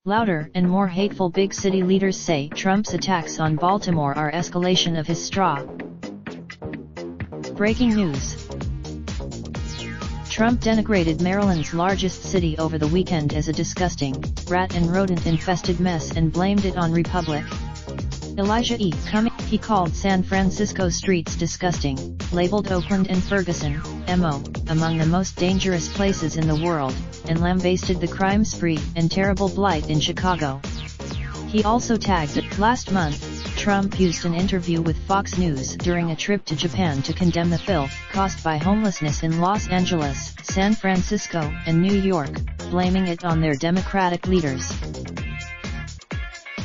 Louder and more hateful big city leaders say Trump's attacks on Baltimore are escalation of his stra. Breaking news. Trump denigrated Maryland's largest city over the weekend as a disgusting, rat and rodent-infested mess and blamed it on Republic. Elijah E. Cummings. He called San Francisco streets disgusting, labeled Oakland and Ferguson, MO, among the most dangerous places in the world, and lambasted the crime spree and terrible blight in Chicago. He also tagged it. Last month, Trump used an interview with Fox News during a trip to Japan to condemn the filth caused by homelessness in Los Angeles, San Francisco, and New York, blaming it on their Democratic leaders.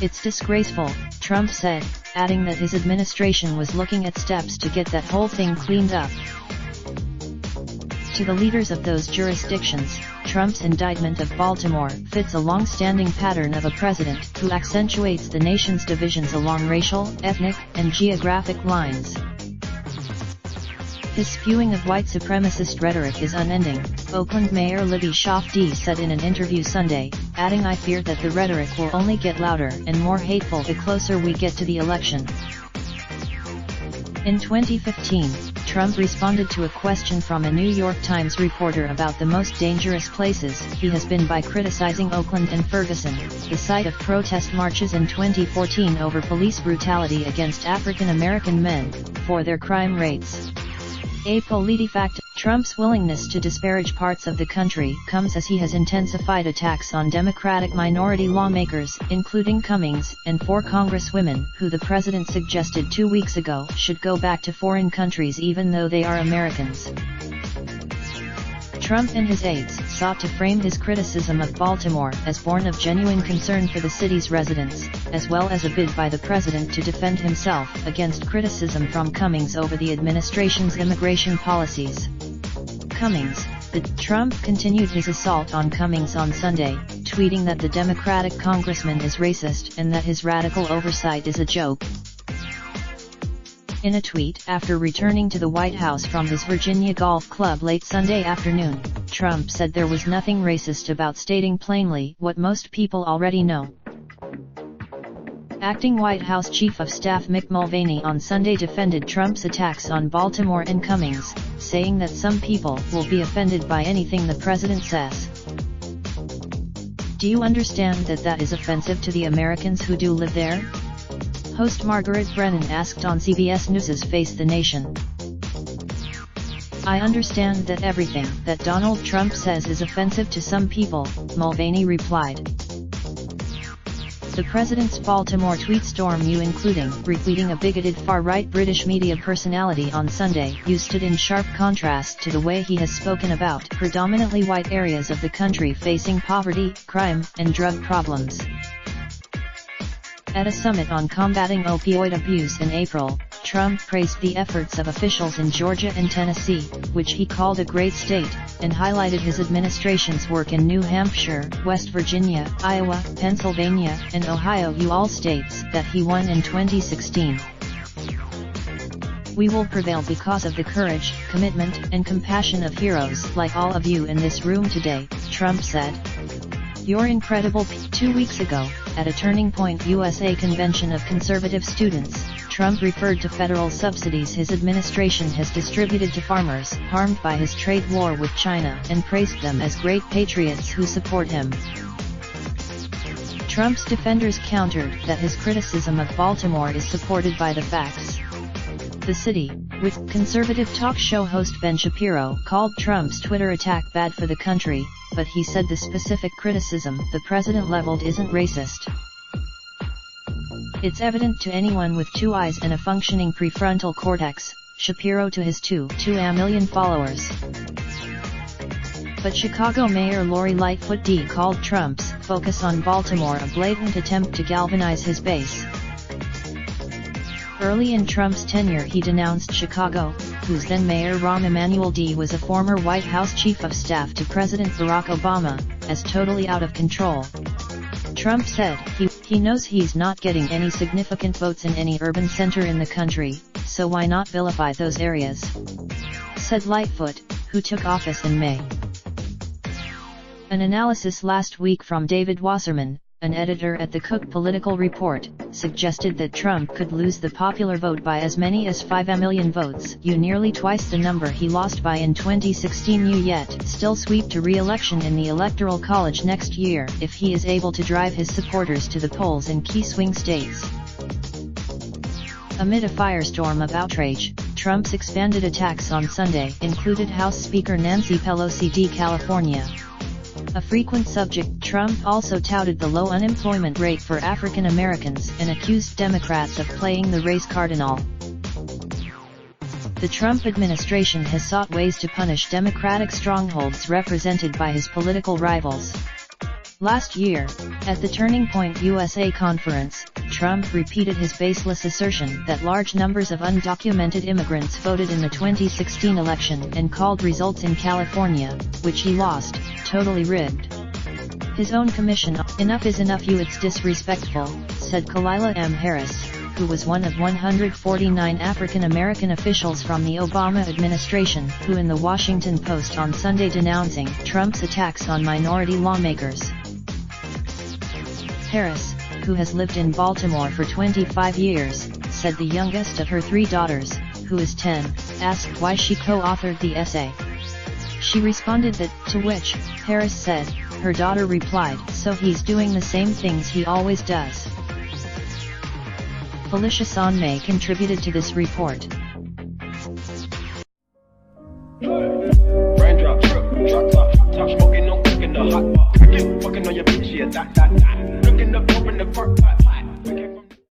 "It's disgraceful," Trump said, adding that his administration was looking at steps to get that whole thing cleaned up. To the leaders of those jurisdictions, Trump's indictment of Baltimore fits a long-standing pattern of a president who accentuates the nation's divisions along racial, ethnic, and geographic lines. His spewing of white supremacist rhetoric is unending, Oakland Mayor Libby Schaaf said in an interview Sunday, adding, "I fear that the rhetoric will only get louder and more hateful the closer we get to the election." In 2015, Trump responded to a question from a New York Times reporter about the most dangerous places he has been by criticizing Oakland and Ferguson, the site of protest marches in 2014 over police brutality against African American men, for their crime rates. A PolitiFact. Trump's willingness to disparage parts of the country comes as he has intensified attacks on Democratic minority lawmakers, including Cummings, and 4 congresswomen who the president suggested 2 weeks ago should go back to foreign countries even though they are Americans. Trump and his aides sought to frame his criticism of Baltimore as born of genuine concern for the city's residents, as well as a bid by the president to defend himself against criticism from Cummings over the administration's immigration policies. Trump continued his assault on Cummings on Sunday, tweeting that the Democratic congressman is racist and that his radical oversight is a joke. In a tweet after returning to the White House from his Virginia golf club late Sunday afternoon, Trump said there was nothing racist about stating plainly what most people already know. Acting White House Chief of Staff Mick Mulvaney on Sunday defended Trump's attacks on Baltimore and Cummings, saying that some people will be offended by anything the president says. "Do you understand that that is offensive to the Americans who do live there?" Host Margaret Brennan asked on CBS News' Face the Nation. "I understand that everything that Donald Trump says is offensive to some people," Mulvaney replied. The president's Baltimore tweet storm including retweeting a bigoted far-right British media personality on Sunday stood in sharp contrast to the way he has spoken about predominantly white areas of the country facing poverty, crime, and drug problems. At a summit on combating opioid abuse in April, Trump praised the efforts of officials in Georgia and Tennessee, which he called a great state, and highlighted his administration's work in New Hampshire, West Virginia, Iowa, Pennsylvania, and Ohio, all states that he won in 2016. "We will prevail because of the courage, commitment, and compassion of heroes like all of you in this room today," Trump said. "You're incredible." 2 weeks ago, at a Turning Point USA convention of conservative students, Trump referred to federal subsidies his administration has distributed to farmers harmed by his trade war with China and praised them as great patriots who support him. Trump's defenders countered that his criticism of Baltimore is supported by the facts. The city, with conservative talk show host Ben Shapiro called Trump's Twitter attack bad for the country, but he said the specific criticism the president leveled isn't racist. "It's evident to anyone with 2 eyes and a functioning prefrontal cortex," Shapiro to his 2.2 million followers. But Chicago Mayor Lori Lightfoot called Trump's focus on Baltimore a blatant attempt to galvanize his base. Early in Trump's tenure he denounced Chicago, whose then Mayor Rahm Emanuel was a former White House Chief of Staff to President Barack Obama, as totally out of control. Trump said He knows he's not getting any significant votes in any urban center in the country, so why not vilify those areas? Said Lightfoot, who took office in May. An analysis last week from David Wasserman, an editor at the Cook Political Report, suggested that Trump could lose the popular vote by as many as 5 million votes, nearly twice the number he lost by in 2016, yet still sweep to re-election in the Electoral College next year if he is able to drive his supporters to the polls in key swing states. Amid a firestorm of outrage, Trump's expanded attacks on Sunday included House Speaker Nancy Pelosi of California. A frequent subject, Trump also touted the low unemployment rate for African Americans and accused Democrats of playing the race cardinal. The Trump administration has sought ways to punish Democratic strongholds represented by his political rivals. Last year, at the Turning Point USA conference, Trump repeated his baseless assertion that large numbers of undocumented immigrants voted in the 2016 election and called results in California, which he lost, totally rigged. His own commission, "Enough is enough, it's disrespectful," said Kalila M. Harris, who was one of 149 African American officials from the Obama administration who in the Washington Post on Sunday denouncing Trump's attacks on minority lawmakers. Harris, who has lived in Baltimore for 25 years, said the youngest of her 3 daughters, who is 10, asked why she co-authored the essay. She responded that, to which, Harris said, her daughter replied, "So he's doing the same things he always does." Felicia Sonmay contributed to this report. Raindrop, truck top smoking, no cooking the hot pot. Fucking on your bitch, yeah, that. Looking up, open the park pot.